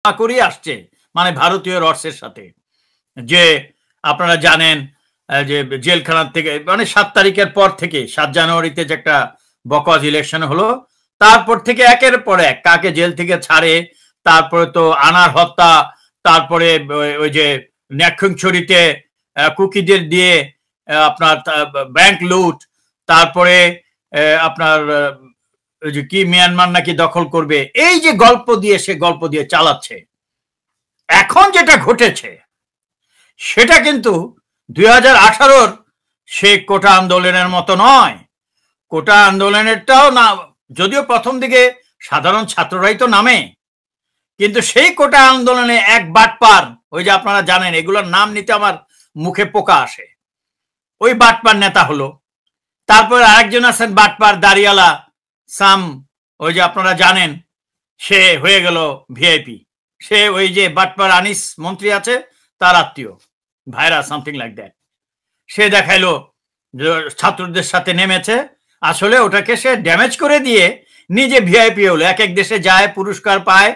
করে আসছে, মানে ভারতীয় রডসের সাথে। যে আপনারা জানেন যে জেলখানা থেকে মানে 7 তারিখের পর থেকে 7 জানুয়ারিতে যে একটা বকওয়াজ ইলেকশন হলো, তারপর থেকে একের পর এক কাকে জেল থেকে ছাড়ে, তারপরে তো আনার হত্যা, তারপরে ওই যে ন্যাক্ষংছড়িতে কুকিদের দিয়ে আপনার ব্যাংক লুট, তারপরে আপনার ওই যে কি মিয়ানমার নাকি দখল করবে, এই যে গল্প দিয়ে সে গল্প দিয়ে চালাচ্ছে। এখন যেটা ঘটেছে সেটা কিন্তু 2018-র সেই কোটা আন্দোলনের মতো নয়। কোটা আন্দোলনেরটাও না, যদিও প্রথম দিকে সাধারণ ছাত্ররাই তো নামে, কিন্তু সেই কোটা আন্দোলনে এক বাটপার, ওই যে আপনারা জানেন এগুলোর নাম নিতে আমার মুখে পোকা আসে, ওই বাটপার নেতা হলো। তারপর আরেকজন আছেন বাটপার দাড়িয়ালা সাম, ওই যে আপনারা জানেন সে হয়ে গেল ভিআইপি। সে ওই যে বাটপার আনিস মন্ত্রী আছে তার আত্মীয়, ভাইরা সামথিং লাইক দ্যাট। সে দেখাইলো ছাত্রদের সাথে নেমেছে, আসলে ওটাকে সে ড্যামেজ করে দিয়ে নিজে ভিআইপি হলো। এক এক দেশে যায়, পুরস্কার পায়।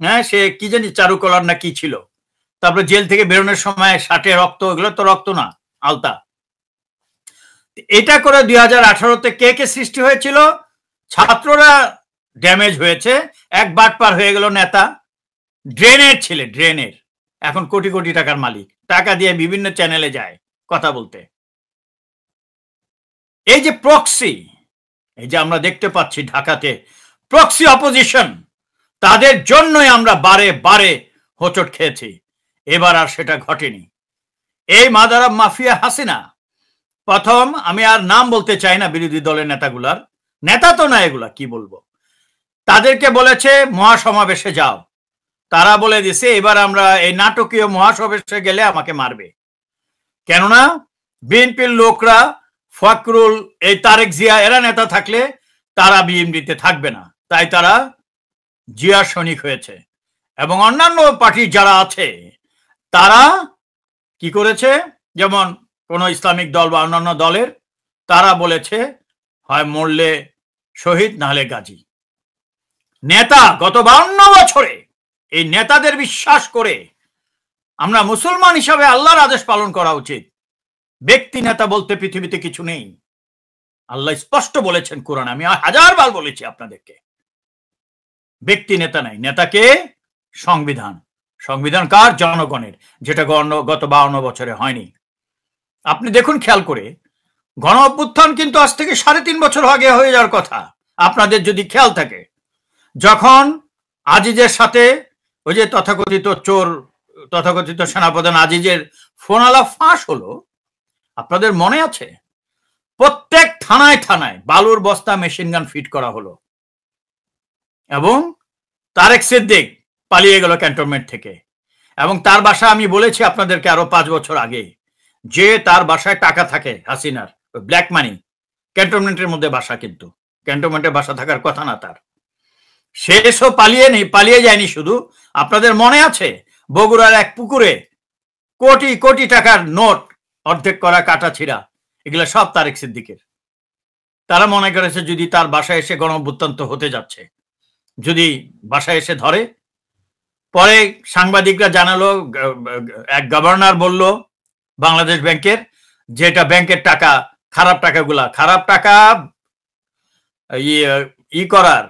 হ্যাঁ, সে কি জানি চারুকলার না কি ছিল। তারপরে জেল থেকে বেরোনোর সময় শার্টে রক্ত, এগুলো তো রক্ত না, আলতা। এটা করে 2018-তে কে কে সৃষ্টি হয়েছিল? ছাত্ররা ড্যামেজ হয়েছে, এক বাটপার হয়ে গেল নেতা, ড্রেনের ছেলে, ড্রেনের, এখন কোটি কোটি টাকার মালিক, টাকা দিয়ে বিভিন্ন চ্যানেলে যায় কথা বলতে। এই যে প্রক্সি, এই যে আমরা দেখতে পাচ্ছি ঢাকাতে প্রক্সি অপোজিশন, তাদের জন্যই আমরা বারে বারে হোঁচট খেয়েছি। এবার আর সেটা ঘটেনি। এই মাদার মাফিয়া হাসিনা, প্রথম আমি আর নাম বলতে চাই না বিরোধী দলের নেতাগুলার, নেতা তো না এগুলা, কি বলবো, তাদেরকে বলেছে মহাসমাবেশে যাও। তারা বলে দিছে এবার আমরা এই নাটকীয় মহাসমাবেশে গেলে আমাকে মারবে, কেননা বিএনপির লোকরা, ফখরুল, এই তারেক জিয়া, এরা নেতা থাকলে তারা বিএনপিতে থাকবে না, তাই তারা জিয়া সৈনিক হয়েছে। এবং অন্যান্য পার্টি যারা আছে তারা কি করেছে, যেমন কোন ইসলামিক দল বা অন্যান্য দলের, তারা বলেছে হয় মরলে শহীদ নাহলে গাজী। নেতা গত 52 বছরে এই নেতাদের বিশ্বাস করে আমরা মুসলমান হিসাবে আল্লাহর আদেশ পালন করা উচিত। ব্যক্তি নেতা বলতে পৃথিবীতে কিছু নেই, আল্লাহ স্পষ্ট বলেছেন কোরআন, আমি 1000বার বলেছি আপনাদেরকে, ব্যক্তি নেতা নাই, নেতাকে সংবিধান। সংবিধান কার? জনগণের, যেটা গত 52 বছরে হয়নি। আপনি দেখুন খেয়াল করে, গণ অভ্যুত্থান কিন্তু আজ থেকে 3.5 বছর আগে হয়ে যাওয়ার কথা, আপনাদের যদি খেয়াল থাকে। যখন আজিজের সাথে ওই যে তথাকথিত চোর, তথাকথিত সেনাপ্রধান আজিজের ফোন আলাপ ফাঁস হলো, আপনাদের মনে আছে? প্রত্যেক থানায় থানায় বালুর বস্তা, মেশিন গান ফিট করা হলো, এবং তারেক সিদ্দিক পালিয়ে গেল ক্যান্টনমেন্ট থেকে। এবং তার বাসা আমি বলেছি আপনাদেরকে আরো 5 বছর আগে, যে তার বাসায় টাকা থাকে হাসিনার, ব্ল্যাক মানি, ক্যান্টনমেন্টের মধ্যে বাসা, কিন্তু ক্যান্টনমেন্টে বাসা থাকার কথা না তার। শেষও পালিয়ে যায়নি শুধু, আপনাদের মনে আছে বগুড়ার এক পুকুরে কোটি কোটি টাকার নোট অর্ধেক করা, কাটা ছিঁড়া, এগুলা সব তারেক সিদ্দিকের। তারা মনে করেছে যদি তার বাসায় এসে গণঅভ্যুত্থান হতে যাচ্ছে, যদি বাসায় এসে ধরে। পরে সাংবাদিকরা জানালো, এক গভর্নর বলল বাংলাদেশ ব্যাংকের, যেটা ব্যাংকের টাকা, খারাপ টাকা করার,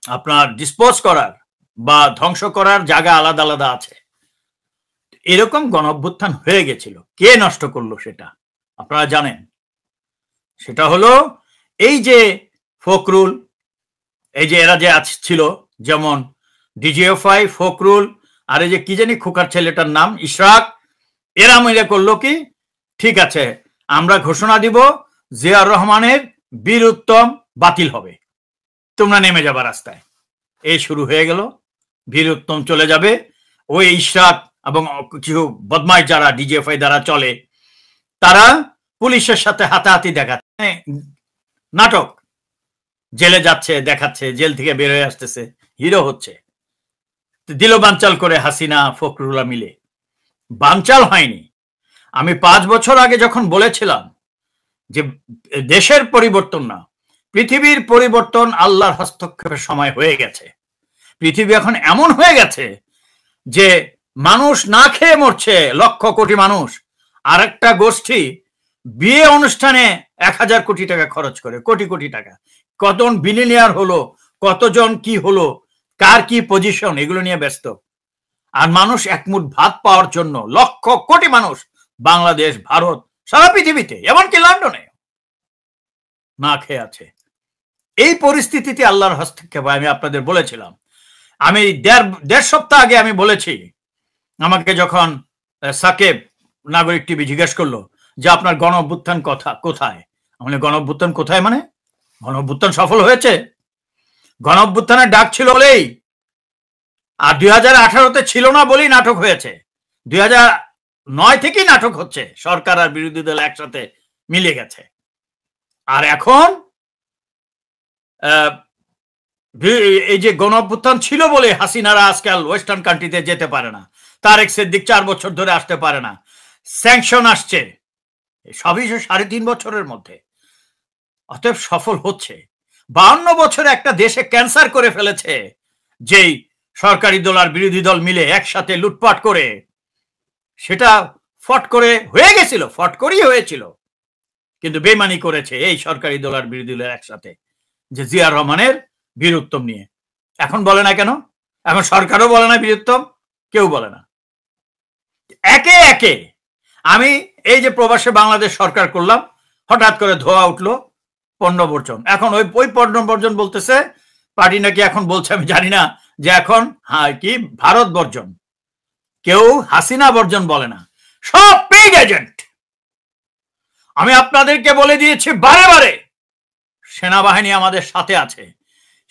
আপনার ডিসপোজ করার বা ধ্বংস করার জায়গা আলাদা আলাদা আছে। এরকম গণঅভ্যুত্থান হয়ে গেছিল। কে নষ্ট করলো সেটা আপনারা জানেন? সেটা হলো এই যে ফখরুল, এই যে এরা যে ছিল, যেমন ডিজিএফআই, ফখরুল, আর এই যে কি জানি খোকার ছেলেটার নাম ইশরাক, এরা মিলে করলো কি, ঠিক আছে আমরা ঘোষণা দিব জিয়াউর রহমানের বীর উত্তম বাতিল হবে, তোমরা নেমে যাবা রাস্তায়। এই শুরু হয়ে গেল, বীর উত্তম চলে যাবে। ওই ইশরাক এবং কিছু বদমাইশ যারা ডিজিএফআই দ্বারা চলে, তারা পুলিশের সাথে হাতাহাতি দেখাচ্ছে, নাটক, জেলে যাচ্ছে, দেখাচ্ছে, জেল থেকে বের হয়ে আসতেছে, হিরো হচ্ছে। দিল বানচাল করে হাসিনা ফখরুল্লাহ মিলে। বানচাল হয়নি। আমি 5 বছর আগে যখন বলেছিলাম যে দেশের পরিবর্তন না, পৃথিবীর পরিবর্তন, আল্লাহর হস্তক্ষেপের সময় হয়ে গেছে। পৃথিবী এখন এমন হয়ে গেছে যে মানুষ না খেয়ে মরছে, লক্ষ কোটি মানুষ। আর একটা গোষ্ঠী বিয়ে অনুষ্ঠানে 1000 কোটি টাকা খরচ করে, কোটি কোটি টাকা। কতজন বিলিনিয়ার হলো, কতজন কি হলো, কার কি পজিশন, এগুলো নিয়ে ব্যস্ত। আর মানুষ একমুঠ ভাত পাওয়ার জন্য লক্ষ কোটি মানুষ বাংলাদেশ, ভারত, সারা পৃথিবীতে, এমনকি লন্ডনে না খেয়ে আছে। এই পরিস্থিতিতে আল্লাহর হস্তক্ষেপ। আমি আপনাদের বলেছিলাম, আমি দেড় সপ্তাহ আগে আমি বলেছি, আমাকে যখন সাকিব নাগরিক টিভি জিজ্ঞেস করলো যে আপনার গণ অভ্যুত্থান কোথায়, আমি গণ অভ্যুত্থান কোথায় মানে গণ অভ্যুত্থান সফল হয়েছে। গণ অভ্যুত্থানের ডাক ছিল বলেই, আর 2018-তে ছিল না বলেই নাটক হয়েছে। 2009 থেকেই নাটক হচ্ছে, সরকার আর বিরোধী দল একসাথে মিলে গেছে। আর এখন এই যে গণ অভ্যুত্থান ছিল বলে হাসিনারা আজকাল ওয়েস্টার্ন কান্ট্রিতে যেতে পারে না, তারেক সিদ্দিক 4 বছর ধরে আসতে পারে না, স্যাংশন আসছে, সবই 3.5 বছরের মধ্যে। অতএব সফল হচ্ছে। 52 বছরে একটা দেশে ক্যান্সার করে ফেলেছে, যেই সরকারি দল আর বিরোধী দল মিলে একসাথে লুটপাট করে। সেটা ফট করে হয়ে গেছিল, ফট করেই হয়েছিল, কিন্তু বেমানি করেছে এই সরকারি দল আর বিরোধী দল একসাথে, যে জিয়া রহমানের বীরুত্তম নিয়ে। এখন বলে না কেন? এখন সরকারও বলে না বীরুত্তম, কেউ বলে না। একে একে আমি এই যে প্রবাসে বাংলাদেশ সরকার করলাম, হঠাৎ করে ধোয়া উঠলো পণ্য বর্জন। এখন ওই পণ্য বর্জন বলতেছে পার্টি নাকি, এখন বলছে আমি জানি না, যে এখন কি ভারত বর্জন, কেউ হাসিনা বর্জন বলে না, সব পেইড এজেন্ট। আমি আপনাদেরকে বলে দিয়েছি বারে বারে, সেনাবাহিনী আমাদের সাথে আছে।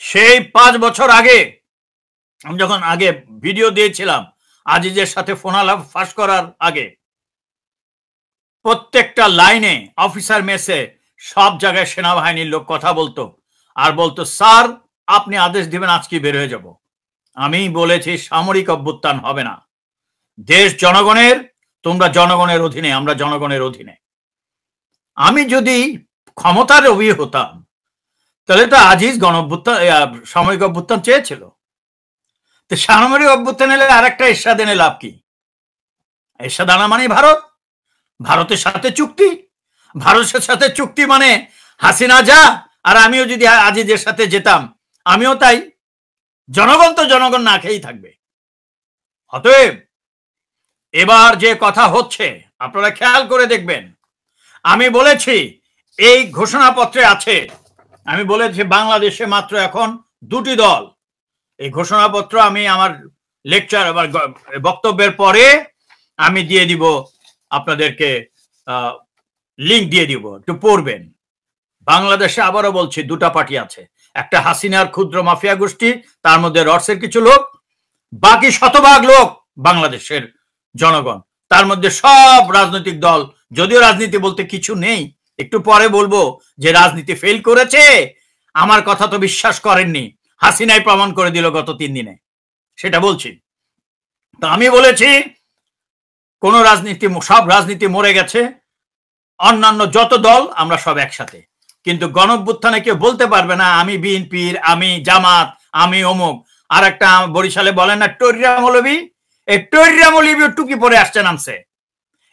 সেই 5 বছর আগে আমি যখন আগে ভিডিও দিয়েছিলাম আজিজের সাথে ফোন আলাপ ফাঁস করার আগে, প্রত্যেকটা লাইনে অফিসার মেসে সব জায়গায় সেনাবাহিনীর লোক কথা বলতো, আর বলতো স্যার আপনি আদেশ দিবেন আজকে বের হয়ে যাব। আমি বলেছি সামরিক অভ্যুত্থান হবে না, দেশ জনগণের, তোমরা জনগণের অধীনে, আমরা জনগণের অধীনে। আমি যদি ক্ষমতার অভিযোগ হতাম তাহলে তো আজিজ গণ অভ্যুত্থান, সামরিক অভ্যুত্থান চেয়েছিল। তো সামরিক অভ্যুত্থান এলে আরেকটা এরশাদ এনে লাভ কি? এরশাদ আনা মানে ভারত, ভারতের সাথে চুক্তি, ভারতের সাথে চুক্তি মানে হাসিনা যা, আর আমিও যদি আজিজের সাথে যেতাম আমিও তাই। জনগণ তো জনগণ না খেয়েই থাকবে। অতএব এবার যে কথা হচ্ছে আপনারা খেয়াল করে দেখবেন, আমি বলেছি এই ঘোষণাপত্রে আছে, আমি বলেছি বাংলাদেশে মাত্র এখন 2টি দল। এই ঘোষণাপত্র আমি আমার লেকচার আবার বক্তব্যের পরে আমি দিয়ে দিব আপনাদেরকে, লিংক দিয়ে দিব, একটু পড়বেন। বাংলাদেশে আবারও বলছি 2টা পার্টি আছে, একটা হাসিনার ক্ষুদ্র মাফিয়া গোষ্ঠী, তার মধ্যে রডসের কিছু লোক, বাকি শতভাগ লোক বাংলাদেশের জনগণ, তার মধ্যে সব রাজনৈতিক দল। যদিও রাজনীতি বলতে কিছু নেই, একটু পরে বলবো যে রাজনীতি ফেল করেছে। আমার কথা তো বিশ্বাস করেননি, হাসিনাই প্রমাণ করে দিল গত 3 দিনে, সেটা বলছি। তো আমি বলেছি কোন রাজনীতি, সব রাজনীতি মরে গেছে, অন্যান্য যত দল আমরা সব একসাথে। কিন্তু গণঅভ্যুত্থানে কেউ বলতে পারবে না আমি বিএনপির, আমি জামাত, আমি অমুক। আর একটা বরিশালে বলেন না টৈরা মৌলবী, এই টৈরা মৌলবী টুকি পরে আসছে নামছে,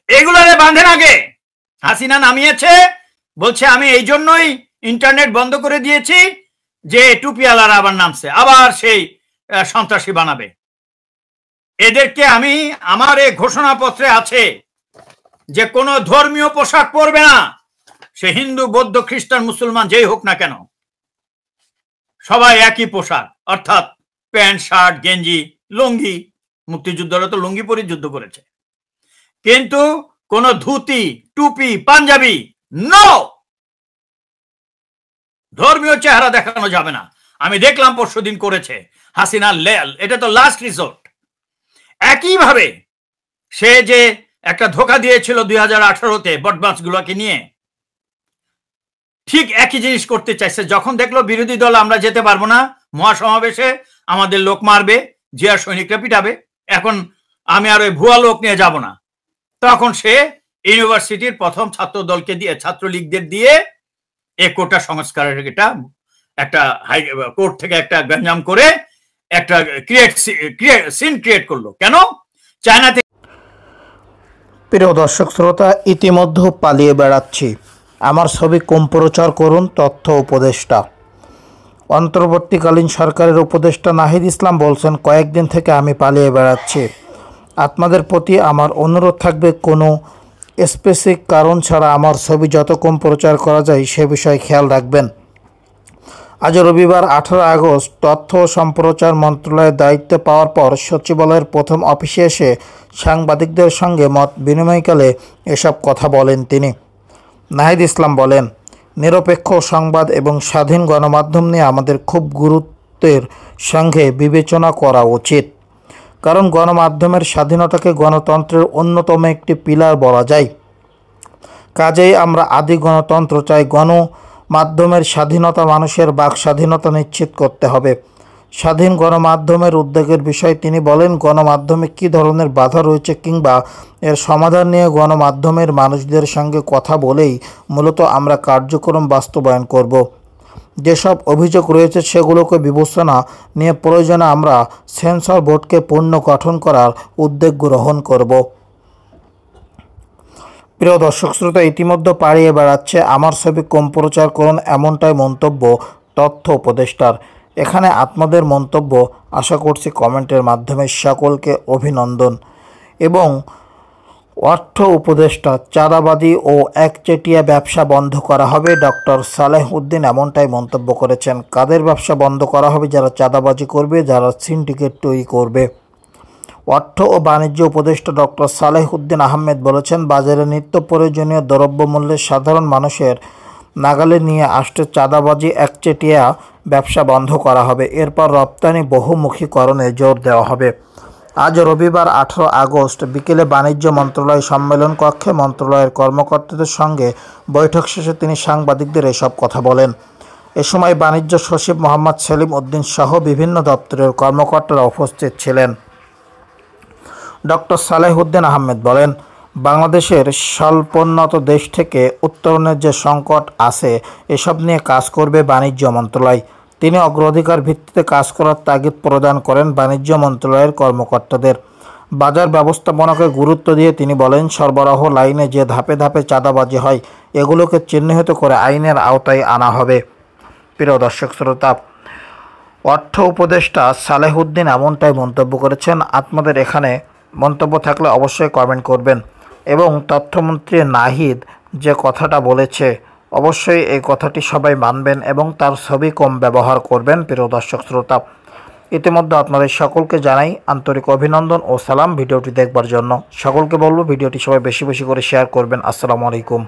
এগুলারে বাঁধেন আগে। হাসিনা নামিয়েছে, বলছে আমি এই জন্যই ইন্টারনেট বন্ধ করে দিয়েছি যে টুপিওয়ালারা আবার নামছে, আবার সেই সন্ত্রাসী বানাবে। এদেরকে আমি, আমার এই ঘোষণাপত্রে আছে যে কোনো ধর্মীয় পোশাক পরবে না, সে হিন্দু, বৌদ্ধ, খ্রিস্টান, মুসলমান যেই হোক না কেন, সবাই একই পোশাক, অর্থাৎ প্যান্ট, শার্ট, গেঞ্জি, লুঙ্গি। মুক্তিযুদ্ধরা তো লুঙ্গি পরে যুদ্ধ করেছে, কিন্তু কোন ধুতি, টুপি, পাঞ্জাবি নো, ধর্মীয় চেহারা দেখানো যাবে না। আমি দেখলাম পরশুদিন করেছে হাসিনা, এটা তো লাস্ট রিসোর্ট। একইভাবে সে যে একটা ধোকা দিয়েছিল 2018-তে বটমাস গুলোকে নিয়ে, ঠিক একই জিনিস করতে চাইছে। যখন দেখলো বিরোধী দল আমরা যেতে পারবো না, মহাসমাবেশে আমাদের লোক মারবে, জিয়া সৈনিকরা পিটাবে, এখন আমি আর ওই ভুয়া লোক নিয়ে যাব না, তখন সে ইউনিভার্সিটির প্রথম ছাত্র দলকে দিয়ে, ছাত্রলীগদের দিয়ে কোটা সংস্কারের একটা কোর্ট থেকে একটা গঞ্জাম করে একটা সিন ক্রিয়েট করলো কেন? চায়না থেকে। প্রিয় দর্শক শ্রোতা, ইতিমধ্যে পালিয়ে বেড়াচ্ছি, আমার ছবি কম প্রচার করুন তথ্য উপদেষ্টা। অন্তর্বর্তীকালীন সরকারের উপদেষ্টা নাহিদ ইসলাম বলছেন, কয়েকদিন থেকে আমি পালিয়ে বেড়াচ্ছি। আপনাদের প্রতি আমার অনুরোধ থাকবে, কোনো স্পেসিফিক কারণ ছাড়া আমার ছবি যত কম প্রচার করা যায় সে বিষয়ে খেয়াল রাখবেন। আজ রবিবার 18 আগস্ট তথ্য ও সম্প্রচার মন্ত্রণালয়ের দায়িত্ব পাওয়ার পর সচিবালয়ের প্রথম অফিসে এসে সাংবাদিকদের সঙ্গে মত বিনিময়কালে এসব কথা বলেন তিনি। নাহিদ ইসলাম বলেন, নিরপেক্ষ সংবাদ এবং স্বাধীন গণমাধ্যম নিয়ে আমাদের খুব গুরুত্বের সঙ্গে বিবেচনা করা উচিত, কারণ গণমাধ্যমের স্বাধীনতাকে গণতন্ত্রের অন্যতম একটি পিলার বলা যায়। কাজেই আমরা আদি গণতন্ত্র চাই। গণমাধ্যমের স্বাধীনতা, মানুষের বাক স্বাধীনতা নিশ্চিত করতে হবে। স্বাধীন গণমাধ্যমের উদ্বেগের বিষয়ে তিনি বলেন, গণমাধ্যমে কী ধরনের বাধা রয়েছে কিংবা এর সমাধান নিয়ে গণমাধ্যমের মানুষদের সঙ্গে কথা বলেই মূলত আমরা কার্যক্রম বাস্তবায়ন করব। যেসব অভিযোগ রয়েছে সেগুলোকে বিবেচনা নিয়ে প্রয়োজনে আমরা সেন্সর বোর্ডকে পুনর্গঠন করার উদ্যোগ গ্রহণ করব। প্রিয় দর্শক শ্রোতা, ইতিমধ্যে পালিয়ে বেড়াচ্ছে, আমার ছবি কম প্রচার করুন, এমনটাই মন্তব্য তথ্য উপদেষ্টার। এখানে আপনাদের মন্তব্য আশা করছি কমেন্টের মাধ্যমে। সকলকে অভিনন্দন। এবং অর্থ উপদেষ্টা, চাঁদাবাজি ও একচেটিয়া ব্যবসা বন্ধ করা হবে, ডক্টর সালেহ উদ্দিন এমনটাই মন্তব্য করেছেন। কাদের ব্যবসা বন্ধ করা হবে? যারা চাঁদাবাজি করবে, যারা সিন্ডিকেট তৈরি করবে। অর্থ ও বাণিজ্য উপদেষ্টা ডক্টর সালেহ উদ্দিন আহমেদ বলেছেন, বাজারে নিত্য প্রয়োজনীয় দ্রব্যমূল্যের সাধারণ মানুষের নাগালে নিয়ে আসতে চাঁদাবাজি, একচেটিয়া ব্যবসা বন্ধ করা হবে। এরপর রপ্তানি বহুমুখীকরণে জোর দেওয়া হবে। আজ রবিবার 18 আগস্ট বিকেলে বাণিজ্য মন্ত্রণালয় সম্মেলন কক্ষে মন্ত্রণালয়ের কর্মকর্তাদের সঙ্গে বৈঠক শেষে তিনি সাংবাদিকদের এসব কথা বলেন। এ সময় বাণিজ্য সচিব মোহাম্মদ সেলিম উদ্দিন সহ বিভিন্ন দপ্তরের কর্মকর্তারা উপস্থিত ছিলেন। ডক্টর সালেহ উদ্দিন আহমেদ বলেন, বাংলাদেশের স্বল্পোন্নত দেশ থেকে উত্তরণের যে সংকট আছে এসব নিয়ে কাজ করবে বাণিজ্য মন্ত্রণালয়। তিনি অগ্রাধিকার ভিত্তিতে কাজ করার তাগিদ প্রদান করেন বাণিজ্য মন্ত্রণালয়ের কর্মকর্তাদের। বাজার ব্যবস্থাপনাকে গুরুত্ব দিয়ে তিনি বলেন, সরবরাহ লাইনে যে ধাপে ধাপে চাঁদাবাজি হয় এগুলোকে চিহ্নিত করে আইনের আওতায় আনা হবে। প্রিয় দর্শক শ্রোতা, অর্থ উপদেষ্টা সালেহ উদ্দিন এমনটাই মন্তব্য করেছেন। আপনাদের এখানে মন্তব্য থাকলে অবশ্যই কমেন্ট করবেন। এবং তথ্যমন্ত্রী নাহিদ যে কথাটা বলেছে অবশ্যই এই কথাটি সবাই মানবেন এবং তার ছবি কম ব্যবহার করবেন। প্রিয় দর্শক শ্রোতা, ইতিমধ্যে আপনাদের সকলকে জানাই আন্তরিক অভিনন্দন ও সালাম ভিডিওটি দেখবার জন্য। সকলকে বলবো ভিডিওটি সবাই বেশি বেশি করে শেয়ার করবেন। আসসালামু আলাইকুম।